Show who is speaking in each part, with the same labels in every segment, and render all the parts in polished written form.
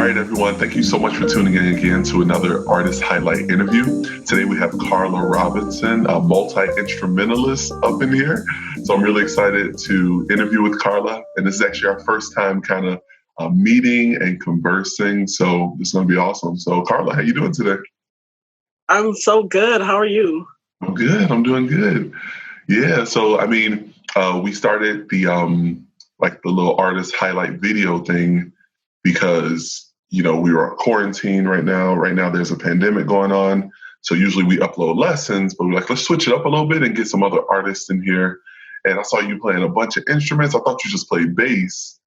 Speaker 1: right, everyone. Thank you so much for tuning in again to another Artist Highlight interview. Today we have Carla Robinson, a multi-instrumentalist up in here. So I'm really excited to interview with Carla. And this is actually our first time kind of meeting and conversing. So it's going to be awesome. So Carla, how you doing today?
Speaker 2: I'm so good. How are you?
Speaker 1: I'm good. I'm doing good. Yeah. So, I mean, we started the little Artist Highlight video thing because, you know, we were quarantined right now. Right now there's a pandemic going on. So usually we upload lessons, but we're like, let's switch it up a little bit and get some other artists in here. And I saw you playing a bunch of instruments. I thought you just played bass.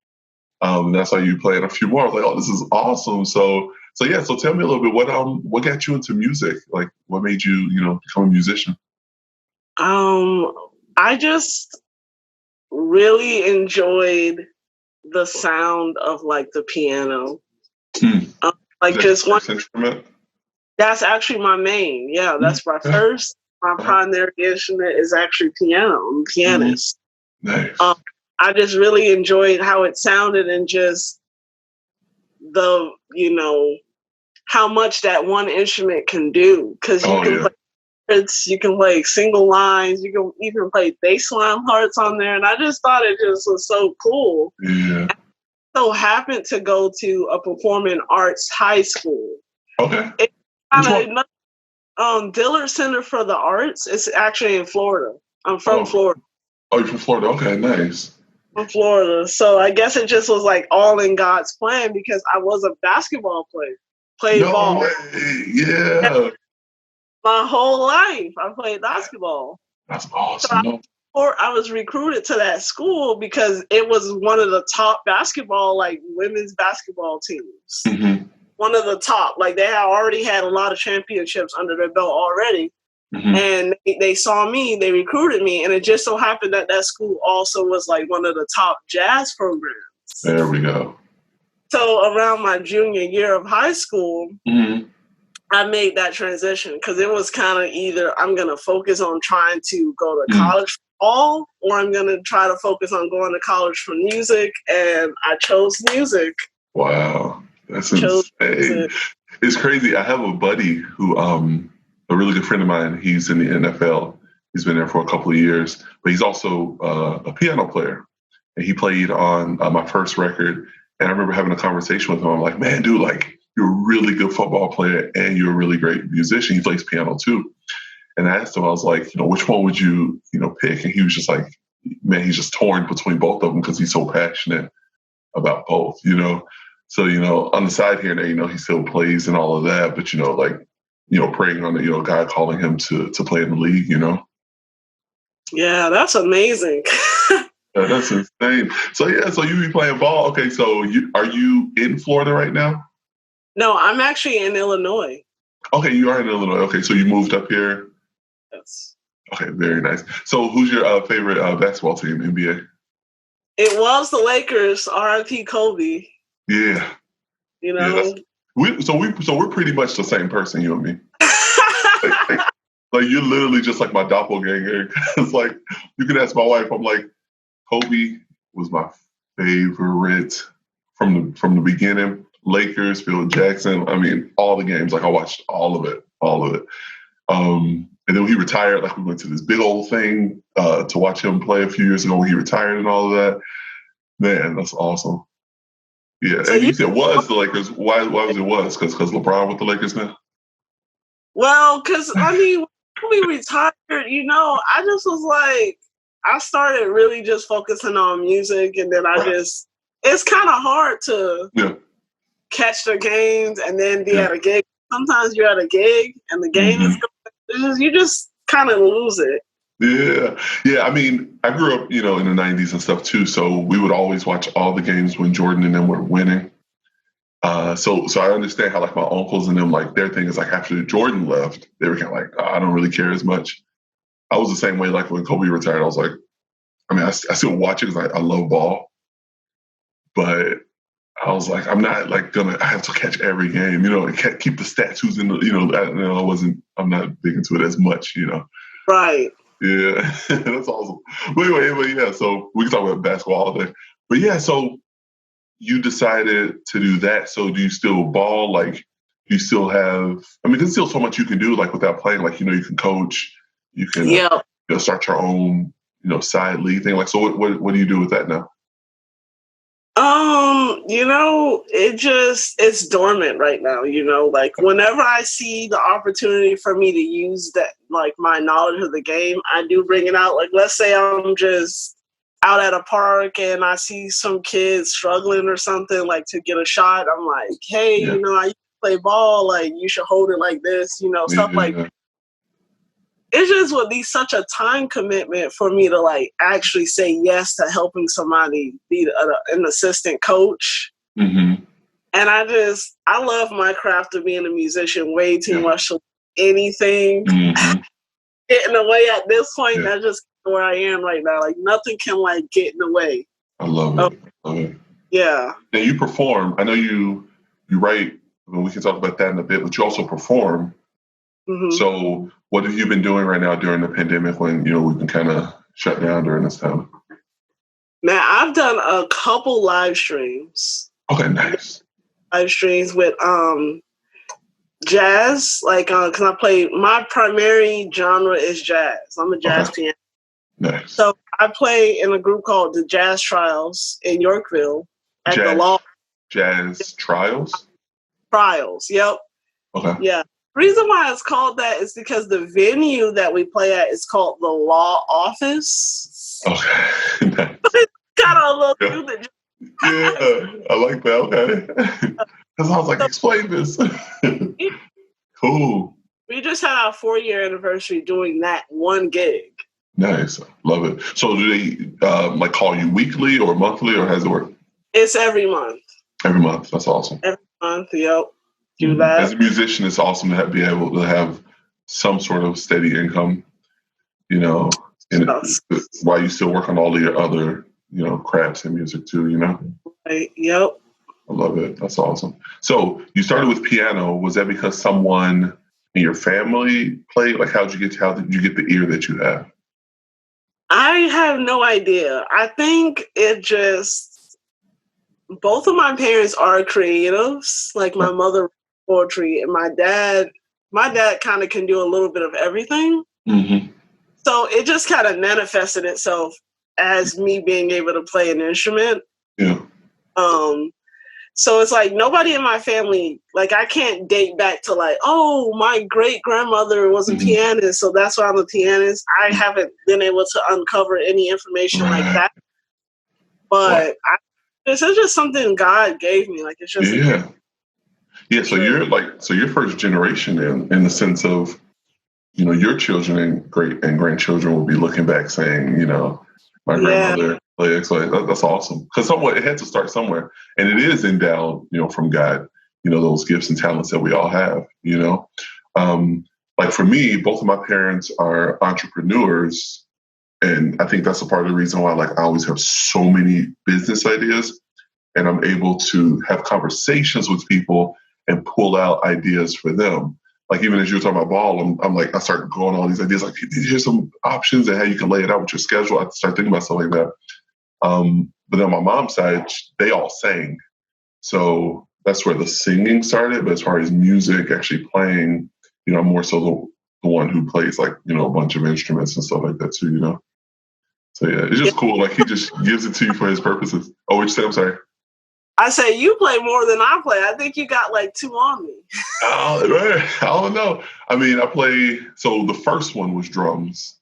Speaker 1: And I saw you playing a few more. I was like, oh, this is awesome. So tell me a little bit, what got you into music? Like what made you, become a musician?
Speaker 2: I just really enjoyed the sound of like the piano. Like just one
Speaker 1: instrument.
Speaker 2: That's actually my main. Yeah, that's my first. My primary instrument is actually piano. I'm a pianist.
Speaker 1: Nice.
Speaker 2: I just really enjoyed how it sounded and just the, how much that one instrument can do. Because you can play single lines, you can even play bass line parts on there. And I just thought it just was so cool.
Speaker 1: Yeah.
Speaker 2: I so happened to go to a performing arts high school.
Speaker 1: Okay.
Speaker 2: Dillard Center for the Arts. It's actually in Florida. I'm from Florida.
Speaker 1: Oh, you're from Florida. Okay, nice.
Speaker 2: From Florida. So I guess it just was like all in God's plan because I was a basketball player. Played ball.
Speaker 1: Way. Yeah.
Speaker 2: My whole life I played basketball.
Speaker 1: That's awesome.
Speaker 2: I was recruited to that school because it was one of the top basketball, like women's basketball teams.
Speaker 1: Mm-hmm.
Speaker 2: One of the top. Like they already had a lot of championships under their belt already. Mm-hmm. And they saw me, they recruited me, and it just so happened that that school also was like one of the top jazz programs.
Speaker 1: There we go.
Speaker 2: So around my junior year of high school,
Speaker 1: mm-hmm.
Speaker 2: I made that transition because it was kind of either I'm going to focus on trying to go to college for all, or I'm going to try to focus on going to college for music, and I chose music.
Speaker 1: Wow, that's insane. It's crazy. I have a buddy who, a really good friend of mine, he's in the NFL. He's been there for a couple of years, but he's also a piano player. And he played on my first record. And I remember having a conversation with him. I'm like, man, dude, like, you're a really good football player and you're a really great musician. He plays piano too. And I asked him, I was like, which one would you, pick? And he was just like, man, he's just torn between both of them because he's so passionate about both, So, on the side here, he still plays and all of that. But, praying on the, God calling him to play in the league,
Speaker 2: Yeah, that's amazing.
Speaker 1: That's insane. So you be playing ball. Okay, so are you in Florida right now?
Speaker 2: No, I'm actually in Illinois.
Speaker 1: Okay, you are in Illinois. Okay, so you moved up here?
Speaker 2: Yes.
Speaker 1: Okay, very nice. So who's your favorite basketball team in NBA?
Speaker 2: It was the Lakers, R.I.P. Kobe.
Speaker 1: Yeah. Yeah, we're pretty much the same person, you and me. Like you're literally just like my doppelganger. It's like you can ask my wife. I'm like, Kobe was my favorite from the beginning. Lakers, Phil Jackson. I mean, all the games. Like I watched all of it. And then he retired. Like we went to this big old thing to watch him play a few years ago when he retired and all of that. Man, that's awesome. Yeah, so and you said was the Lakers. Why was it was? Because LeBron with the Lakers now?
Speaker 2: Well, because, when we retired, I just was like, I started really just focusing on music. And then it's kind of hard to catch the games and then be at a gig. Sometimes you're at a gig and the game is going, you just kind of lose it.
Speaker 1: Yeah. I mean, I grew up, in the 90s and stuff too. So we would always watch all the games when Jordan and them were winning. So I understand how like my uncles and them, like their thing is like after Jordan left, they were kind of like, I don't really care as much. I was the same way. Like when Kobe retired, I was like, I still watch it because I love ball, but I was like, I'm not like I have to catch every game, and keep the stats who's in the, I'm not big into it as much,
Speaker 2: Right.
Speaker 1: Yeah, that's awesome. But anyway, yeah, so we can talk about basketball all day. But yeah, so you decided to do that. So do you still ball? Like, do you still have, I mean, there's still so much you can do, like, without playing. Like, you can coach, you can start your own, side league thing. Like, so what do you do with that now?
Speaker 2: It's dormant right now, like whenever I see the opportunity for me to use that, like my knowledge of the game, I do bring it out. Like, let's say I'm just out at a park and I see some kids struggling or something, like to get a shot. I'm like, hey, I used to play ball. Like, you should hold it like this, stuff like that. It just would be such a time commitment for me to like actually say yes to helping somebody be an assistant coach.
Speaker 1: Mm-hmm.
Speaker 2: And I love my craft of being a musician way too much to anything get in the way at this point. That's just where I am right now. Like, nothing can like get in the way.
Speaker 1: I love it. Love it.
Speaker 2: Yeah.
Speaker 1: Now you perform. I know you write. We can talk about that in a bit, but you also perform.
Speaker 2: Mm-hmm.
Speaker 1: So what have you been doing right now during the pandemic when, we've been kind of shut down during this time?
Speaker 2: Now, I've done a couple live streams.
Speaker 1: Okay, nice.
Speaker 2: Live streams with jazz, like, because I play, my primary genre is jazz. I'm a jazz pianist.
Speaker 1: Nice.
Speaker 2: So I play in a group called the Jazz Trials in Yorkville at the law.
Speaker 1: Jazz Trials?
Speaker 2: Trials, yep.
Speaker 1: Okay.
Speaker 2: Yeah. Reason why it's called that is because the venue that we play at is called the Law Office.
Speaker 1: Okay. Nice.
Speaker 2: It's kind of a little thing.
Speaker 1: Yeah, I like that. Okay. Because I was like, explain this. Cool.
Speaker 2: We just had our 4-year anniversary doing that one gig.
Speaker 1: Nice. Love it. So do they like call you weekly or monthly, or how does it work?
Speaker 2: It's every month.
Speaker 1: Every month. That's awesome.
Speaker 2: Every month, yep. Do that.
Speaker 1: As a musician, it's awesome to be able to have some sort of steady income, and while you still work on all of your other, crafts and music too,
Speaker 2: Right. Yep.
Speaker 1: I love it. That's awesome. So you started with piano. Was that because someone in your family played? Like, how did you get the ear that you have?
Speaker 2: I have no idea. I think both of my parents are creatives. Like, my mother poetry, and my dad kind of can do a little bit of everything.
Speaker 1: Mm-hmm.
Speaker 2: So it just kind of manifested itself as me being able to play an instrument.
Speaker 1: Yeah.
Speaker 2: So it's like nobody in my family, like, I can't date back to like, oh, my great grandmother was a pianist, so that's why I'm a pianist. I haven't been able to uncover any information like that. But this is just something God gave me. Like, it's just
Speaker 1: So you're first generation in the sense of, your children and great and grandchildren will be looking back saying, my grandmother played X. That's awesome. Because it had to start somewhere, and it is endowed, from God, those gifts and talents that we all have. Like for me, both of my parents are entrepreneurs, and I think that's a part of the reason why, like, I always have so many business ideas, and I'm able to have conversations with people and pull out ideas for them. Like, even as you were talking about ball, I'm like, I start going all these ideas, like, here's some options and how you can lay it out with your schedule. I start thinking about stuff like that. But then on my mom's side, they all sang. So that's where the singing started. But as far as music, actually playing, I'm more so the one who plays, like, a bunch of instruments and stuff like that too, So yeah, it's just cool. Like, he just gives it to you for his purposes. Oh, what you say? I'm sorry.
Speaker 2: I say you play more than I play. I think you got like 2 on me.
Speaker 1: I don't know. I mean, so the first one was drums.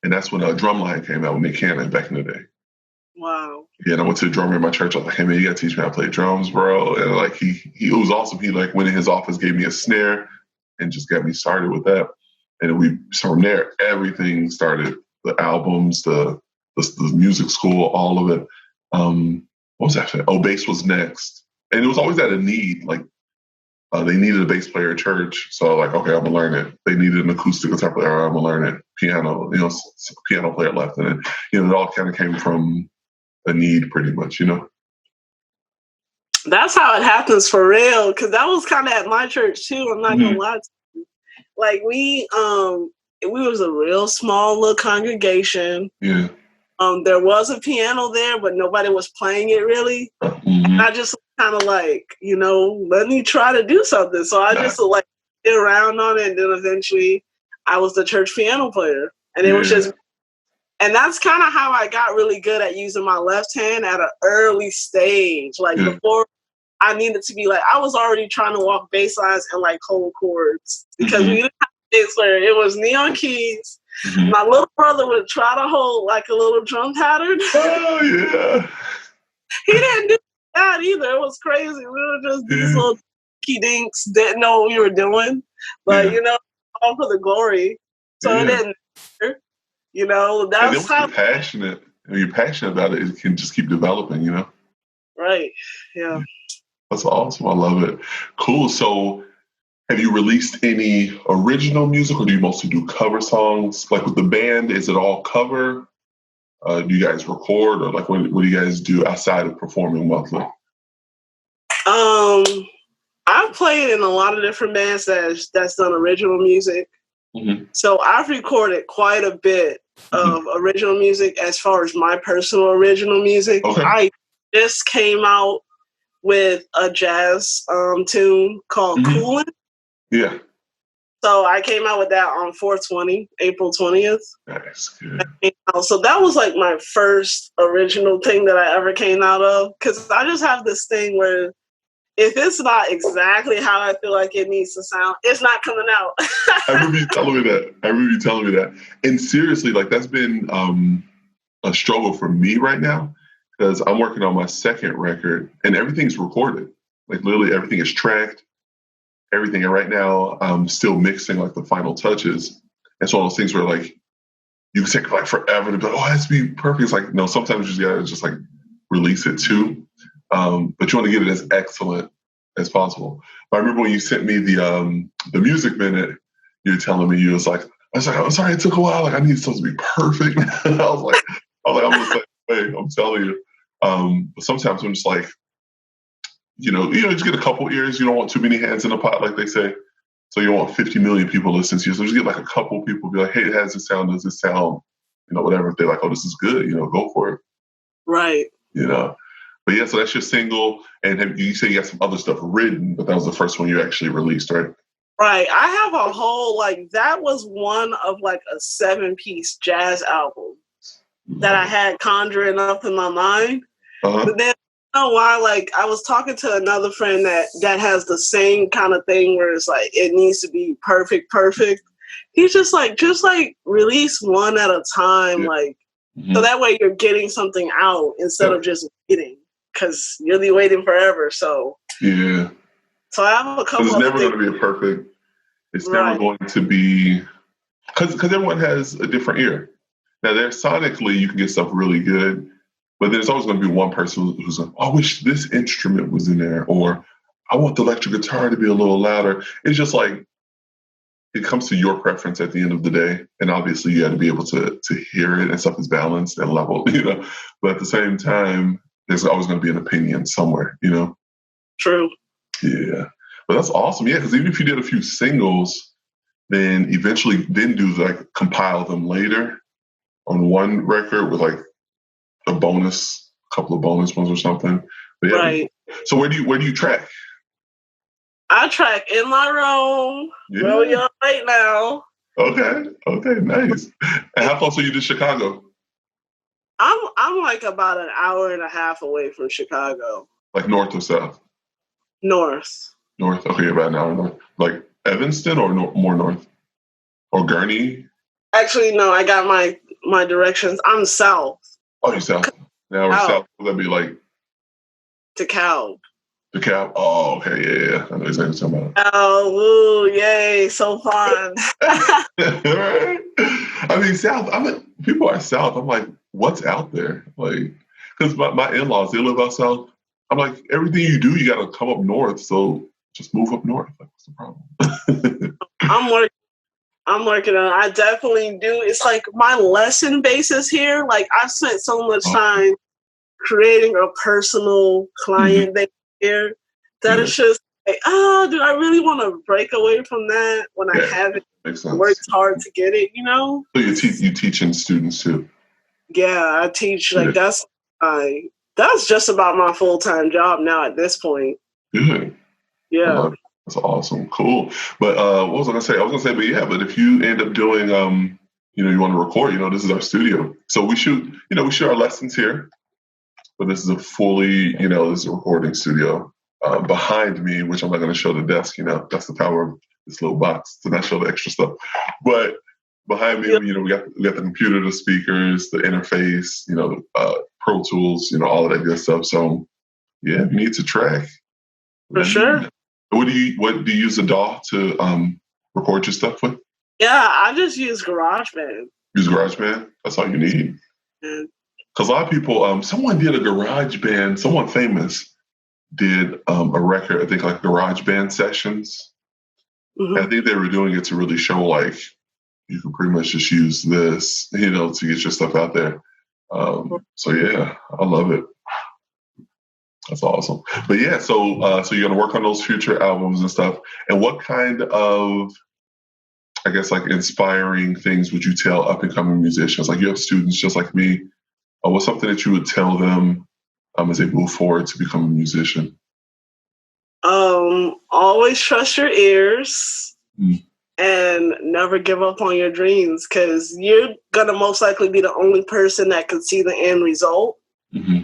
Speaker 1: And that's when Drumline came out with Nick Cannon back in the day.
Speaker 2: Wow.
Speaker 1: Yeah, and I went to the drummer in my church. I was like, hey, man, you got to teach me how to play drums, bro. And like, it was awesome. He like went in his office, gave me a snare, and just got me started with that. And from there, everything started. The albums, the music school, all of it. What was that? Oh, bass was next. And it was always at a need. Like, they needed a bass player at church. So like, okay, I'm going to learn it. They needed an acoustic guitar player. I'm going to learn it. Piano, piano player left. And then, it all kind of came from a need pretty much,
Speaker 2: That's how it happens for real. Because that was kind of at my church too. I'm not going to lie to you. Like, we was a real small little congregation.
Speaker 1: Yeah.
Speaker 2: There was a piano there, but nobody was playing it really.
Speaker 1: Mm-hmm.
Speaker 2: I just kind of like, let me try to do something. So I just like get around on it, and then eventually I was the church piano player, and it was just. And that's kind of how I got really good at using my left hand at an early stage. Like before I needed to be like, I was already trying to walk bass lines and like hold chords because we didn't have a bass player. It was neon keys. Mm-hmm. My little brother would try to hold like a little drum pattern.
Speaker 1: Oh, yeah.
Speaker 2: He didn't do that either. It was crazy. We were just these little key dinks, didn't know what we were doing. But, all for the glory. So it didn't matter. That's how
Speaker 1: you're passionate. When you're passionate about it, it can just keep developing,
Speaker 2: Right. Yeah.
Speaker 1: That's awesome. I love it. Cool. So have you released any original music, or do you mostly do cover songs? Like with the band, is it all cover? Do you guys record, or like what do you guys do outside of performing monthly?
Speaker 2: I've played in a lot of different bands that's done original music. Mm-hmm. So I've recorded quite a bit of original music as far as my personal original music. Okay. I just came out with a jazz tune called Coolin'.
Speaker 1: Yeah.
Speaker 2: So I came out with that on 4/20, April 20th.
Speaker 1: Nice. Good.
Speaker 2: So that was like my first original thing that I ever came out of. Because I just have this thing where if it's not exactly how I feel like it needs to sound, it's not coming out.
Speaker 1: I remember you telling me that. And seriously, like that's been a struggle for me right now because I'm working on my second record and everything's recorded. Like literally everything is tracked, everything. And right now I'm still mixing like the final touches. And so all those things where like you can take like forever to be like, oh, it has to be perfect. It's like, no, sometimes you just gotta just like release it too. But you want to get it as excellent as possible. But I remember when you sent me the music minute, you were telling me I was like, I'm sorry, it took a while. Like I need something to be perfect. I'm just like, hey, I'm telling you. But sometimes I'm just like, you just get a couple ears. You don't want too many hands in the pot, like they say. So you don't want 50 million people listening to you. So just get like a couple people be like, hey, it has this sound, does this sound, whatever. If they're like, oh, this is good, go for it.
Speaker 2: Right.
Speaker 1: But yeah, so that's your single, and you say you got some other stuff written, but that was the first one you actually released, right?
Speaker 2: Right. I have a whole, that was one of a 7-piece jazz album that I had conjuring up in my mind. Uh-huh. But then, I don't know why, I was talking to another friend that has the same kind of thing where it's it needs to be perfect. He's just release one at a time, so that way you're getting something out instead of just waiting. Because you'll be waiting forever, so.
Speaker 1: Yeah.
Speaker 2: So I have a couple
Speaker 1: of things. It's never going to be perfect. It's never going to be, because everyone has a different ear. Now, sonically, you can get stuff really good, but there's always going to be one person who's like, oh, I wish this instrument was in there, or I want the electric guitar to be a little louder. It's just it comes to your preference at the end of the day. And obviously, you got to be able to hear it and stuff is balanced and leveled, But at the same time, there's always going to be an opinion somewhere,
Speaker 2: True.
Speaker 1: Yeah. But that's awesome. Yeah, because even if you did a few singles, then eventually compile them later on one record with a couple of bonus ones or something. But yeah.
Speaker 2: Right.
Speaker 1: So where do you track?
Speaker 2: I track in my room. Yeah. Real young right now.
Speaker 1: Okay, nice. And how close are you to Chicago?
Speaker 2: I'm about an hour and a half away from Chicago.
Speaker 1: Like north or south?
Speaker 2: North.
Speaker 1: North. Okay, about an hour north. Like Evanston or more north? Or Gurney?
Speaker 2: Actually, no. I got my directions. I'm south.
Speaker 1: Oh, you're south. Now we're south. Would that be like?
Speaker 2: DeKalb.
Speaker 1: DeKalb. Oh, okay. Yeah. I know exactly what you're talking about.
Speaker 2: Oh, woo, yay. So fun.
Speaker 1: Right? I mean, south. People are south. I'm like, what's out there? Because my in-laws, they live out south. I'm like, everything you do, you got to come up north. So just move up north. What's the problem?
Speaker 2: I'm working on it. I definitely do. It's my lesson basis here. I've spent so much time creating a personal client base here that it's just do I really want to break away from that when I haven't worked hard to get it,
Speaker 1: So you teaching students too?
Speaker 2: Yeah, I teach. Like that's just about my full-time job now at this point.
Speaker 1: Good.
Speaker 2: Yeah.
Speaker 1: That's awesome. Cool. But what was I gonna say? I was gonna say, but yeah, but if you end up doing you want to record, this is our studio. So we shoot our lessons here, but this is a fully, this is a recording studio. Behind me, which I'm not gonna show the desk, that's the power of this little box to not show the extra stuff. But behind me, we got the computer, the speakers, the interface, Pro Tools, all of that good stuff. So yeah, you need to track.
Speaker 2: For sure.
Speaker 1: What do you use a DAW to record your stuff with?
Speaker 2: Yeah, I just use GarageBand.
Speaker 1: Use GarageBand? That's all you need. Because a lot of people, someone did a GarageBand, someone famous did a record, I think like GarageBand sessions. Mm-hmm. I think they were doing it to really show like you can pretty much just use this, to get your stuff out there. So yeah, I love it. That's awesome. But yeah, so you're gonna work on those future albums and stuff. And what kind of, I guess, like inspiring things would you tell up and coming musicians? Like you have students just like me. What's something that you would tell them as they move forward to become a musician?
Speaker 2: Always trust your ears and never give up on your dreams, because you're gonna most likely be the only person that can see the end result. Mm-hmm.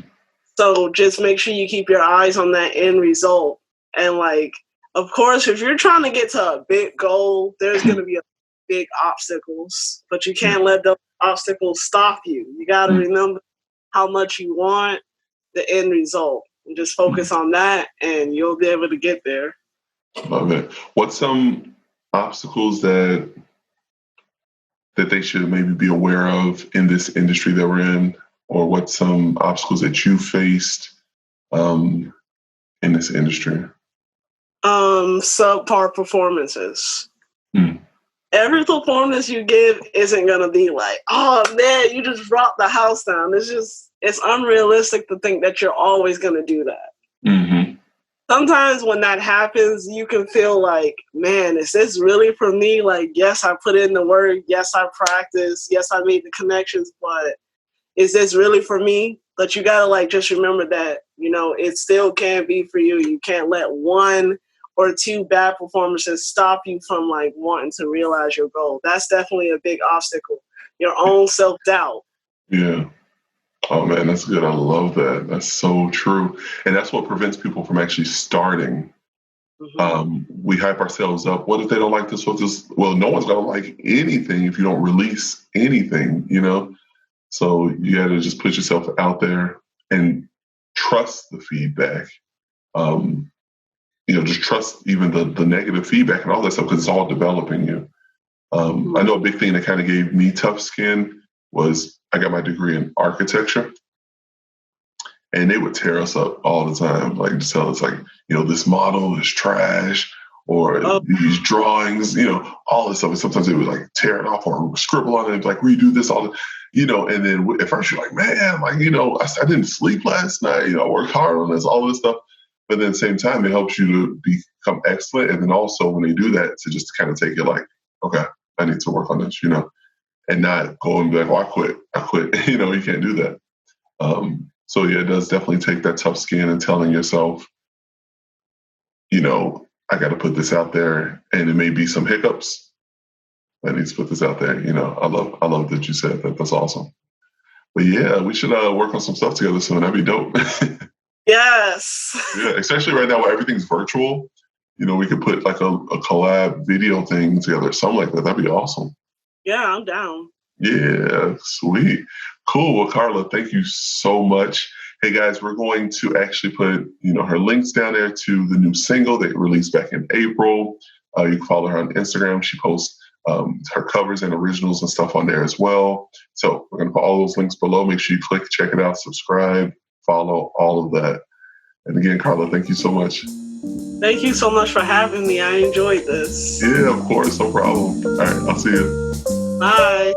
Speaker 2: So just make sure you keep your eyes on that end result. And like, of course, if you're trying to get to a big goal, there's going to be big obstacles, but you can't let those obstacles stop you. You got to remember how much you want the end result and just focus on that, and you'll be able to get there.
Speaker 1: Love it. What's some obstacles that they should maybe be aware of in this industry that we're in? Or what's some obstacles that you faced in this industry?
Speaker 2: Subpar performances. Every performance you give isn't going to be like, oh man, you just brought the house down. It's unrealistic to think that you're always going to do that. Mm-hmm. Sometimes when that happens, you can feel like, man, is this really for me? Like, yes, I put in the work. Yes, I practiced. Yes, I made the connections, but is this really for me? But you gotta like just remember that, it still can be for you. You can't let one or two bad performances stop you from like wanting to realize your goal. That's definitely a big obstacle. Your own self-doubt.
Speaker 1: Yeah. Oh man, that's good. I love that. That's so true. And that's what prevents people from actually starting. Mm-hmm. We hype ourselves up. What if they don't like this? Well, no one's gonna like anything if you don't release anything, So you got to just put yourself out there and trust the feedback. Just trust even the negative feedback and all that stuff, because it's all developing you. I know a big thing that kind of gave me tough skin was I got my degree in architecture, and they would tear us up all the time. Like just tell us like, this model is trash, or these drawings, all this stuff. And sometimes they would like tear it off or scribble on it, like redo this, all the. And then at first you're like, man, like, I didn't sleep last night, I worked hard on this, all this stuff. But then at the same time, it helps you to become excellent. And then also when they do that, to just kind of take it like, okay, I need to work on this, and not go and be like, oh, I quit. You can't do that. So yeah, it does definitely take that tough skin and telling yourself, I got to put this out there, and it may be some hiccups. I need to put this out there. I love that you said that. That's awesome. But yeah, we should work on some stuff together soon. That'd be dope.
Speaker 2: Yes.
Speaker 1: Yeah, especially right now where everything's virtual. We could put like a collab video thing together, something like that. That'd be awesome.
Speaker 2: Yeah, I'm down.
Speaker 1: Yeah, sweet. Cool. Well, Carla, thank you so much. Hey guys, we're going to actually put, her links down there to the new single that released back in April. You can follow her on Instagram. She posts her covers and originals and stuff on there as well. So we're going to put all those links below. Make sure you click, check it out, subscribe, follow, all of that. And again, Carla, thank you so much.
Speaker 2: Thank you so much for having me. I enjoyed this.
Speaker 1: Yeah, of course. No problem. All right. I'll see you.
Speaker 2: Bye.